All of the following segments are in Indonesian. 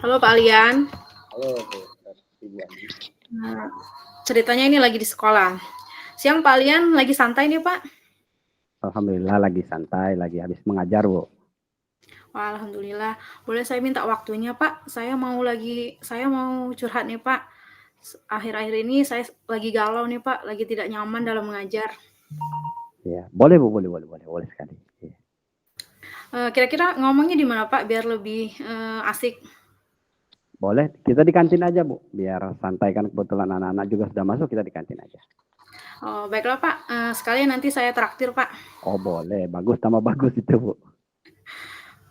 Halo Pak Lian. Halo Bu Ridwan. Nah, ceritanya ini lagi di sekolah. Siang Pak Lian lagi santai nih Pak. Alhamdulillah lagi santai, lagi habis mengajar Bu. Wah, alhamdulillah. Boleh saya minta waktunya Pak? Saya mau curhat nih Pak. Akhir-akhir ini saya lagi galau nih Pak, lagi tidak nyaman dalam mengajar. Ya, boleh Bu, boleh sekali. Ya. Kira-kira ngomongnya di mana Pak biar lebih asik? Boleh, kita di kantin aja Bu, biar santai kan kebetulan anak-anak juga sudah masuk, kita di kantin aja. Oh, baiklah Pak. Sekalian nanti saya traktir Pak. Oh boleh, bagus tambah bagus itu Bu.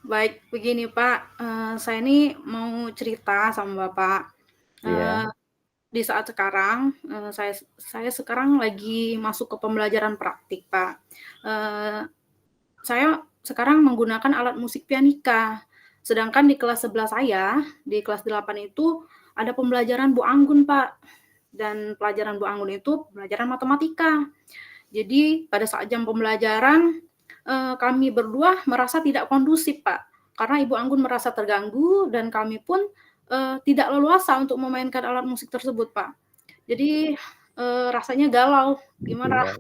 Baik, begini Pak. Saya ini mau cerita sama Bapak. Iya. Di saat sekarang, saya sekarang lagi masuk ke pembelajaran praktik, Pak. Saya sekarang menggunakan alat musik pianika, sedangkan di kelas sebelah saya, di kelas 8 itu ada pembelajaran Bu Anggun, Pak. Dan pelajaran Bu Anggun itu pelajaran matematika. Jadi pada saat jam pembelajaran, kami berdua merasa tidak kondusif, Pak. Karena Ibu Anggun merasa terganggu dan kami pun tidak leluasa untuk memainkan alat musik tersebut, Pak. Jadi rasanya galau. Gimana?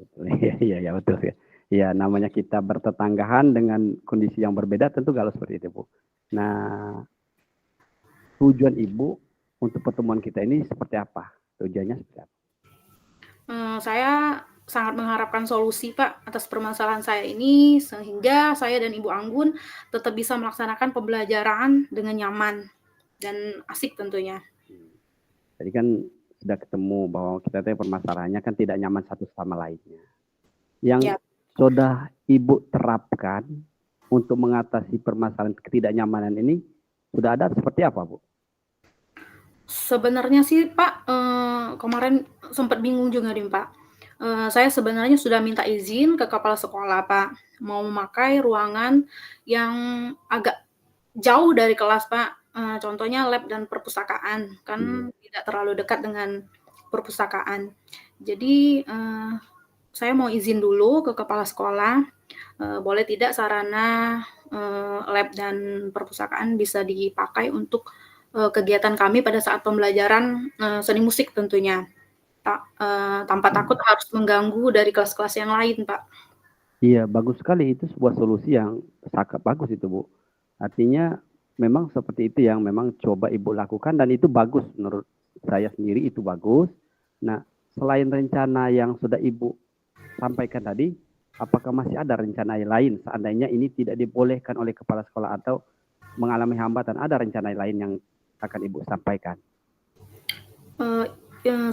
Iya, betul ya. Ya, namanya kita bertetanggahan dengan kondisi yang berbeda tentu galau seperti itu Bu. Nah, tujuan Ibu untuk pertemuan kita ini seperti apa? Tujuannya seperti apa? Saya sangat mengharapkan solusi, Pak, atas permasalahan saya ini sehingga saya dan Ibu Anggun tetap bisa melaksanakan pembelajaran dengan nyaman dan asik tentunya. Jadi kan sudah ketemu bahwa kita tuh permasalahannya kan tidak nyaman satu sama lainnya. Yang Ya. sudah Ibu terapkan untuk mengatasi permasalahan ketidaknyamanan ini sudah ada seperti apa, Bu? Sebenarnya sih, Pak, kemarin sempat bingung juga nih, Pak. Saya sebenarnya sudah minta izin ke kepala sekolah, Pak, mau memakai ruangan yang agak jauh dari kelas, Pak. Contohnya lab dan perpustakaan, kan tidak terlalu dekat dengan perpustakaan. Jadi, saya mau izin dulu ke kepala sekolah, boleh tidak sarana lab dan perpustakaan bisa dipakai untuk kegiatan kami pada saat pembelajaran seni musik tentunya, tanpa takut harus mengganggu dari kelas-kelas yang lain, Pak. Iya, bagus sekali. Itu sebuah solusi yang sangat bagus itu, Bu. Artinya memang seperti itu yang memang coba Ibu lakukan dan itu bagus menurut saya sendiri itu bagus. Nah, selain rencana yang sudah Ibu sampaikan tadi, apakah masih ada rencana lain seandainya ini tidak dibolehkan oleh kepala sekolah atau mengalami hambatan? Ada rencana lain yang akan Ibu sampaikan?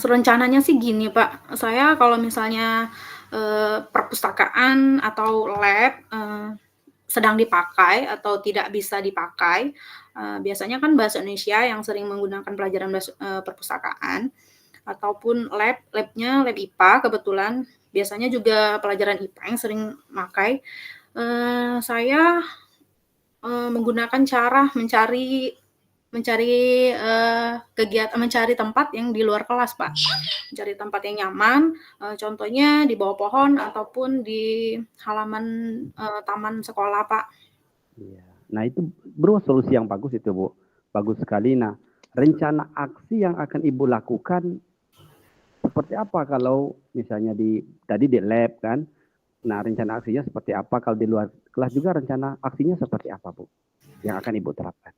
Rencananya sih gini, Pak, saya kalau misalnya perpustakaan atau lab sedang dipakai atau tidak bisa dipakai, biasanya kan bahasa Indonesia yang sering menggunakan pelajaran perpustakaan ataupun labnya lab IPA kebetulan, biasanya juga pelajaran IPA yang sering pakai. Saya menggunakan cara mencari tempat yang di luar kelas, Pak. Mencari tempat yang nyaman, contohnya di bawah pohon ataupun di halaman taman sekolah, Pak. Iya. Nah, itu bro solusi yang bagus itu, Bu. Bagus sekali. Nah, rencana aksi yang akan Ibu lakukan seperti apa kalau misalnya tadi di lab kan? Nah, rencana aksinya seperti apa? Kalau di luar kelas juga rencana aksinya seperti apa, Bu? Yang akan Ibu terapkan?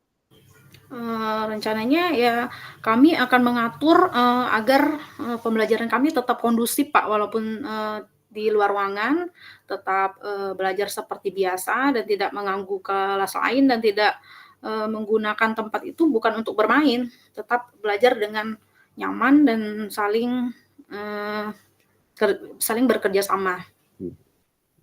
Rencananya ya kami akan mengatur agar pembelajaran kami tetap kondusif, Pak, walaupun di luar ruangan tetap belajar seperti biasa dan tidak mengganggu kelas lain dan tidak menggunakan tempat itu bukan untuk bermain, tetap belajar dengan nyaman dan saling bekerja sama.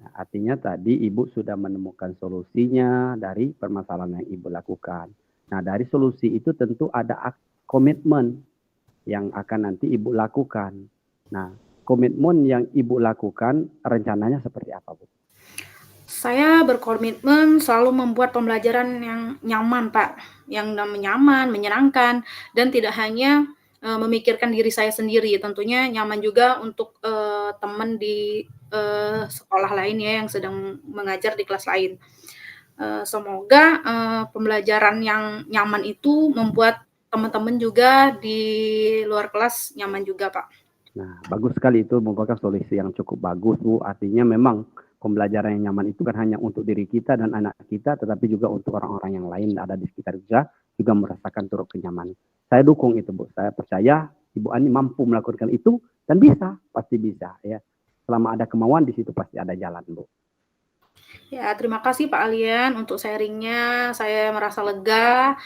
Nah, artinya tadi Ibu sudah menemukan solusinya dari permasalahan yang Ibu lakukan. Nah, dari solusi itu tentu ada komitmen yang akan nanti Ibu lakukan. Nah, komitmen yang Ibu lakukan rencananya seperti apa, Bu? Saya berkomitmen selalu membuat pembelajaran yang nyaman, Pak. Yang nyaman, menyenangkan, dan tidak hanya memikirkan diri saya sendiri. Tentunya nyaman juga untuk teman di sekolah lain ya yang sedang mengajar di kelas lain. Semoga pembelajaran yang nyaman itu membuat teman-teman juga di luar kelas nyaman juga, Pak. Nah, bagus sekali itu merupakan solusi yang cukup bagus, Bu. Artinya memang pembelajaran yang nyaman itu kan hanya untuk diri kita dan anak kita, tetapi juga untuk orang-orang yang lain ada di sekitar juga merasakan turut kenyamanan. Saya dukung itu, Bu. Saya percaya Ibu Ani mampu melakukan itu dan bisa, pasti bisa ya. Selama ada kemauan di situ pasti ada jalan, Bu. Ya, terima kasih Pak Alian untuk sharing-nya. Saya merasa lega.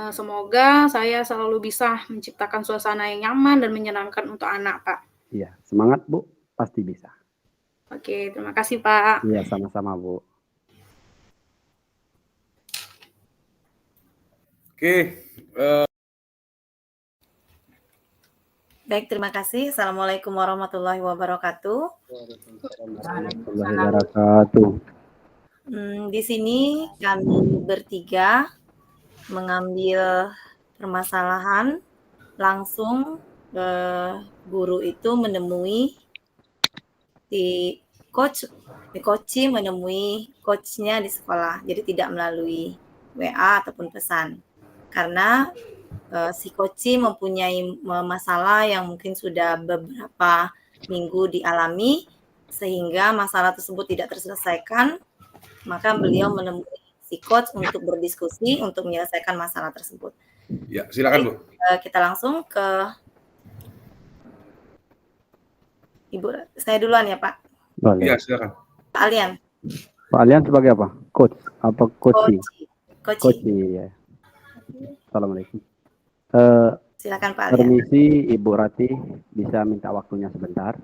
Semoga saya selalu bisa menciptakan suasana yang nyaman dan menyenangkan untuk anak, Pak. Iya, semangat Bu, pasti bisa. Oke, terima kasih Pak. Iya, sama-sama Bu. Oke, Baik, terima kasih. Assalamualaikum warahmatullahi wabarakatuh. Warahmatullahi wabarakatuh. Di sini kami bertiga mengambil permasalahan langsung guru itu menemui si coach menemui coachnya di sekolah. Jadi tidak melalui WA ataupun pesan. Karena si coach mempunyai masalah yang mungkin sudah beberapa minggu dialami sehingga masalah tersebut tidak terselesaikan, maka beliau menemui si coach untuk berdiskusi untuk menyelesaikan masalah tersebut. ya silakan Bu. Kita langsung ke Ibu. Saya duluan ya Pak. Boleh. Ya silakan. Pak Alian. Pak Alian sebagai apa? Coach? Apa coach? Coach. Ya. Assalamualaikum. Silakan Pak Alian. Permisi Ibu Rati, bisa minta waktunya sebentar?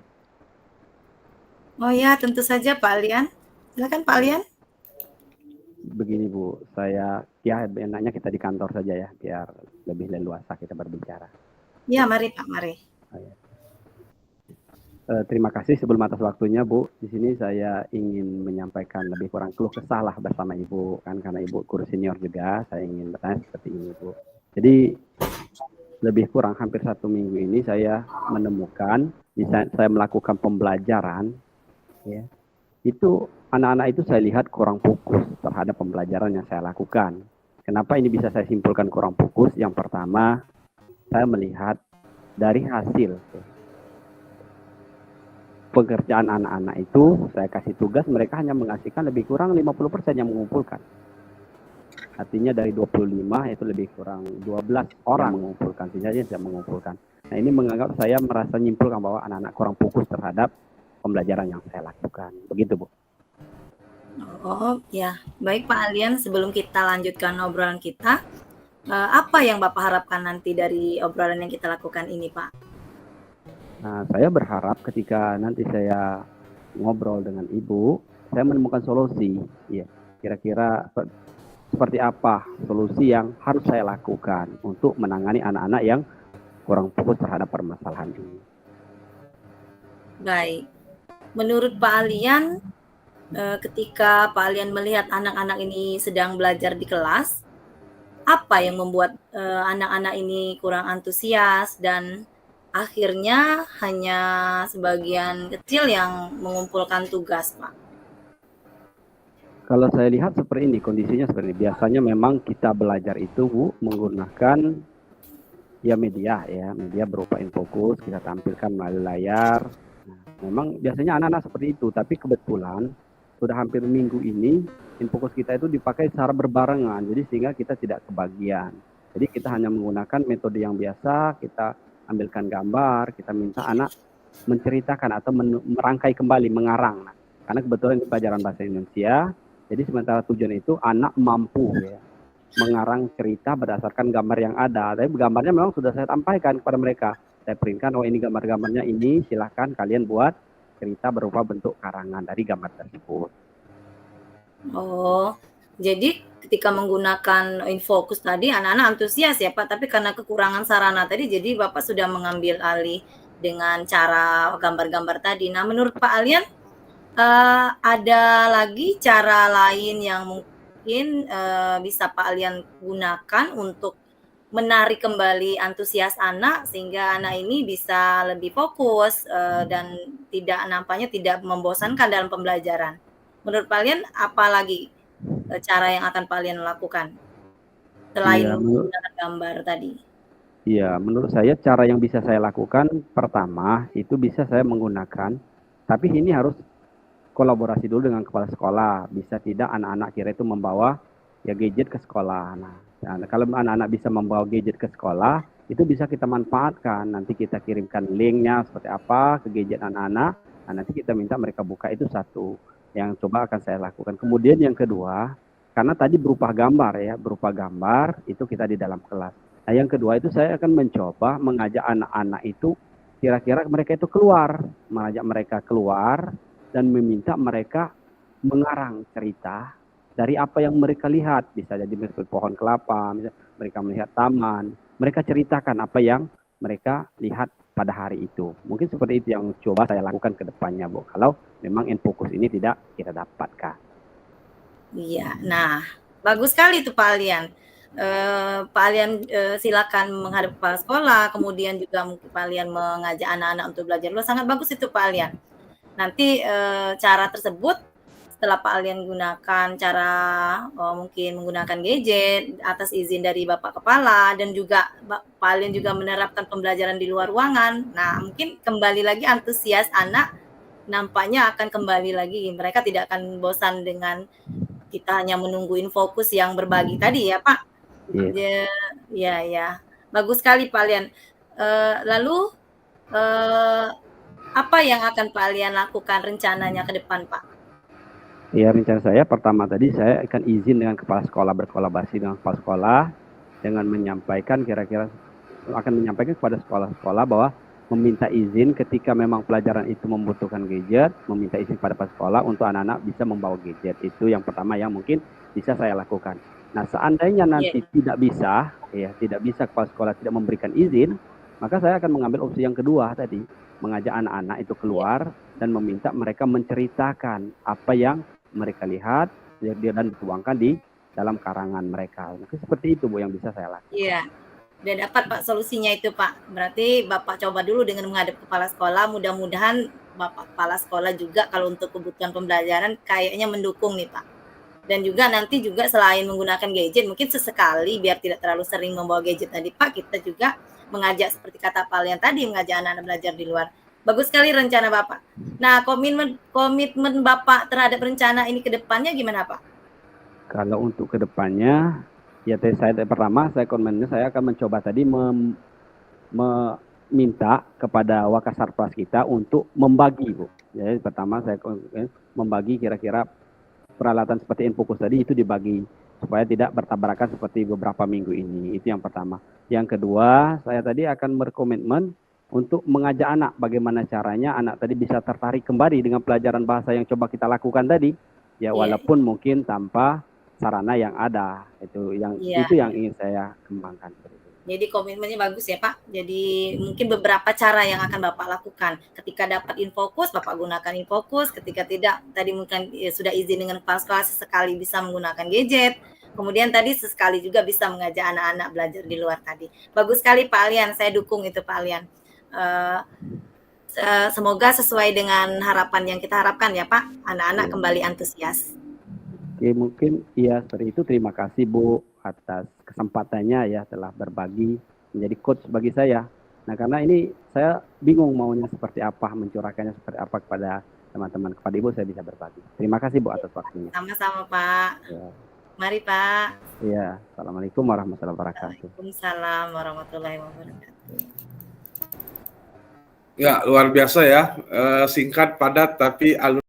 Oh ya, tentu saja Pak Alian. Silakan Pak Alian. Begini Bu, saya enaknya kita di kantor saja ya, biar lebih leluasa kita berbicara. Ya, mari Pak, mari. Terima kasih sebelum atas waktunya Bu. Di sini saya ingin menyampaikan lebih kurang keluh kesah lah bersama Ibu, kan karena Ibu guru senior juga. Saya ingin bertanya seperti ini Bu. Jadi lebih kurang hampir 1 minggu ini saya menemukan, saya melakukan pembelajaran, ya, itu anak-anak itu saya lihat kurang fokus terhadap pembelajaran yang saya lakukan. Kenapa ini bisa saya simpulkan kurang fokus? Yang pertama, saya melihat dari hasil pekerjaan anak-anak itu, saya kasih tugas, mereka hanya menghasilkan lebih kurang 50% yang mengumpulkan. Artinya dari 25 itu lebih kurang 12 orang mengumpulkan, sehingga dia tidak mengumpulkan. Nah ini menganggap saya merasa nyimpulkan bahwa anak-anak kurang fokus terhadap pembelajaran yang saya lakukan. Begitu Bu. Oh ya, baik Pak Alian, sebelum kita lanjutkan obrolan kita, apa yang Bapak harapkan nanti dari obrolan yang kita lakukan ini Pak? Nah, saya berharap ketika nanti saya ngobrol dengan Ibu, saya menemukan solusi. Ya, kira-kira seperti apa solusi yang harus saya lakukan untuk menangani anak-anak yang kurang fokus terhadap permasalahan ini. Baik, menurut Pak Alian, ketika Pak Alian melihat anak-anak ini sedang belajar di kelas, apa yang membuat anak-anak ini kurang antusias dan akhirnya hanya sebagian kecil yang mengumpulkan tugas, Pak? Kalau saya lihat seperti ini, kondisinya seperti ini. Biasanya memang kita belajar itu Bu, menggunakan ya media berupa infokus, kita tampilkan melalui layar. Nah, memang biasanya anak-anak seperti itu, tapi kebetulan sudah hampir minggu ini infokus kita itu dipakai secara berbarengan, jadi sehingga kita tidak kebagian. Jadi kita hanya menggunakan metode yang biasa, kita ambilkan gambar, kita minta anak menceritakan atau merangkai kembali, mengarang. Nah, karena kebetulan ini pelajaran bahasa Indonesia, jadi sementara tujuan itu anak mampu ya mengarang cerita berdasarkan gambar yang ada. Tapi gambarnya memang sudah saya sampaikan kepada mereka. Saya printkan, oh ini gambar-gambarnya ini, silahkan kalian buat cerita berupa bentuk karangan dari gambar tersebut. Oh, jadi ketika menggunakan infokus tadi anak-anak antusias ya Pak, tapi karena kekurangan sarana tadi jadi Bapak sudah mengambil alih dengan cara gambar-gambar tadi. Nah, menurut Pak Alian, ada lagi cara lain yang mungkin bisa Pak Alian gunakan untuk menarik kembali antusias anak sehingga anak ini bisa lebih fokus dan nampaknya tidak membosankan dalam pembelajaran. Menurut Pak Alian, apa lagi cara yang akan kalian lakukan selain Iya, menggunakan gambar tadi? menurut saya cara yang bisa saya lakukan pertama itu bisa saya menggunakan, tapi ini harus kolaborasi dulu dengan kepala sekolah. Bisa tidak anak-anak kira itu membawa ya gadget ke sekolah. Nah, kalau anak-anak bisa membawa gadget ke sekolah, itu bisa kita manfaatkan. Nanti kita kirimkan linknya seperti apa ke gadget anak-anak. Nah, nanti kita minta mereka buka, itu satu yang coba akan saya lakukan. Kemudian yang kedua, karena tadi berupa gambar ya, berupa gambar itu kita di dalam kelas. Nah, yang kedua itu saya akan mencoba mengajak anak-anak itu kira-kira mereka itu keluar, mengajak mereka keluar dan meminta mereka mengarang cerita dari apa yang mereka lihat. Bisa jadi pohon kelapa, mereka melihat taman, mereka ceritakan apa yang mereka lihat pada hari itu. Mungkin seperti itu yang coba saya lakukan ke depannya, Bu. Kalau memang InFocus ini tidak kita dapatkan. Iya, nah bagus sekali tuh Pak Alian. Pak Alian silakan menghadap kepala sekolah, kemudian juga mungkin Pak Alian mengajak anak-anak untuk belajar luar. Sangat bagus itu Pak Alian. Nanti cara tersebut setelah Pak Alian gunakan cara mungkin menggunakan gadget atas izin dari Bapak Kepala dan juga Pak Alian juga menerapkan pembelajaran di luar ruangan. Nah, mungkin kembali lagi antusias anak nampaknya akan kembali lagi. Mereka tidak akan bosan dengan kita hanya menunggu InFocus yang berbagi tadi ya Pak. Ya. Bagus sekali Pak Alian. Lalu apa yang akan Pak Alian lakukan rencananya ke depan, Pak? Ya, rencana saya pertama tadi saya akan izin dengan kepala sekolah, berkolaborasi dengan kepala sekolah dengan menyampaikan akan menyampaikan kepada sekolah-sekolah bahwa meminta izin ketika memang pelajaran itu membutuhkan gadget, meminta izin pada kepala sekolah untuk anak-anak bisa membawa gadget. Itu yang pertama yang mungkin bisa saya lakukan. Nah, seandainya nanti tidak bisa kepala sekolah tidak memberikan izin, maka saya akan mengambil opsi yang kedua tadi, mengajak anak-anak itu keluar dan meminta mereka menceritakan apa yang mereka lihat dan dituangkan di dalam karangan mereka. Nah, seperti itu Bu yang bisa saya lakukan. Iya. Udah dapat Pak solusinya itu Pak. Berarti Bapak coba dulu dengan menghadap kepala sekolah, mudah-mudahan Bapak kepala sekolah juga kalau untuk kebutuhan pembelajaran kayaknya mendukung nih Pak. Dan juga nanti juga selain menggunakan gadget, mungkin sesekali biar tidak terlalu sering membawa gadget tadi Pak, kita juga mengajak seperti kata Pak Alian tadi, mengajak anak-anak belajar di luar. Bagus sekali rencana Bapak. Nah, komitmen Bapak terhadap rencana ini ke depannya gimana Pak? Kalau untuk ke depannya, ya pertama saya akan mencoba tadi meminta kepada Wakasarpras kita untuk membagi Bu. Jadi pertama saya membagi kira-kira peralatan seperti InFocus tadi itu dibagi supaya tidak bertabrakan seperti beberapa minggu ini. Itu yang pertama. Yang kedua, saya tadi akan berkomitmen untuk mengajak anak bagaimana caranya anak tadi bisa tertarik kembali dengan pelajaran bahasa yang coba kita lakukan tadi. Ya walaupun mungkin tanpa sarana yang ada. Itu yang ingin saya kembangkan. Jadi komitmennya bagus ya Pak. Jadi mungkin beberapa cara yang akan Bapak lakukan. Ketika dapat InFocus, Bapak gunakan InFocus. Ketika tidak, tadi mungkin sudah izin dengan kepala sekolah sesekali bisa menggunakan gadget. Kemudian tadi sesekali juga bisa mengajak anak-anak belajar di luar tadi. Bagus sekali Pak Alian, saya dukung itu Pak Alian. Semoga sesuai dengan harapan yang kita harapkan ya Pak. Anak-anak kembali antusias. Oke, mungkin ya seperti itu. Terima kasih Bu atas kesempatannya ya telah berbagi menjadi coach bagi saya. Nah, karena ini saya bingung maunya seperti apa, mencurahkannya seperti apa kepada teman-teman, kepada Ibu saya bisa berbagi. Terima kasih Bu atas waktunya. Sama-sama Pak. Ya. Mari Pak. Iya, Assalamualaikum warahmatullahi wabarakatuh. Waalaikumsalam warahmatullahi wabarakatuh. Ya, luar biasa ya. Singkat, padat, tapi alur